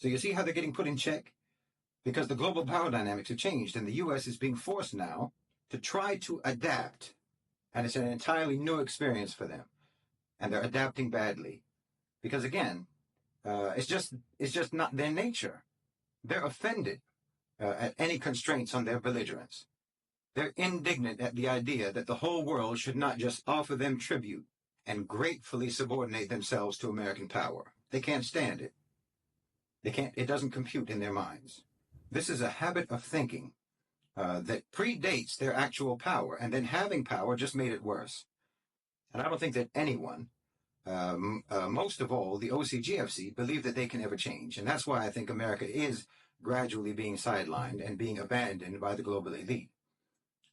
So you see how they're getting put in check? Because the global power dynamics have changed, and the U.S. is being forced now to try to adapt. And it's an entirely new experience for them. And they're adapting badly. Because again, it's just not their nature. They're offended at any constraints on their belligerence. They're indignant at the idea that the whole world should not just offer them tribute and gratefully subordinate themselves to American power. They can't stand it. It doesn't compute in their minds. This is a habit of thinking that predates their actual power, and then having power just made it worse. And I don't think that anyone, most of all the OCGFC, believe that they can ever change. And that's why I think America is gradually being sidelined and being abandoned by the global elite.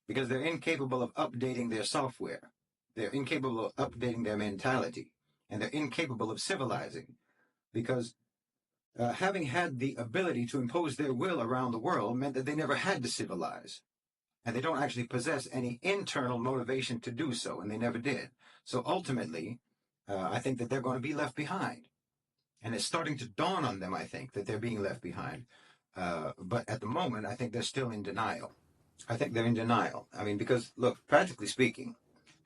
Because they're incapable of updating their software. They're incapable of updating their mentality. And they're incapable of civilizing. Because having had the ability to impose their will around the world meant that they never had to civilize. And they don't actually possess any internal motivation to do so, and they never did. So ultimately, I think that they're going to be left behind. And it's starting to dawn on them, I think, that they're being left behind. But at the moment, I think they're still in denial. I think they're in denial. I mean, because, look, practically speaking,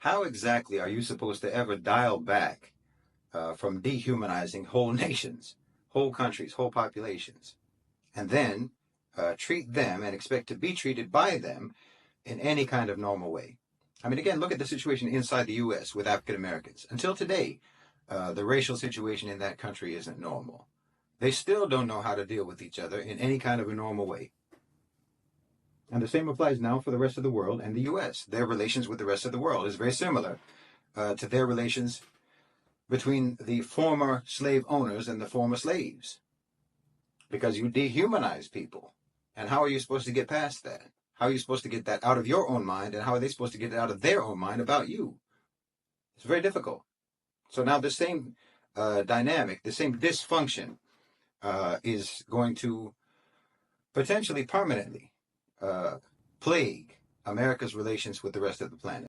how exactly are you supposed to ever dial back from dehumanizing whole nations, whole countries, whole populations, and then treat them and expect to be treated by them in any kind of normal way? I mean, again, look at the situation inside the U.S. with African Americans. Until today, the racial situation in that country isn't normal. They still don't know how to deal with each other in any kind of a normal way. And the same applies now for the rest of the world and the U.S. Their relations with the rest of the world is very similar to their relations between the former slave owners and the former slaves. Because you dehumanize people. And how are you supposed to get past that? How are you supposed to get that out of your own mind, and how are they supposed to get it out of their own mind about you? It's very difficult. So now the same dynamic, the same dysfunction is going to potentially permanently plague America's relations with the rest of the planet.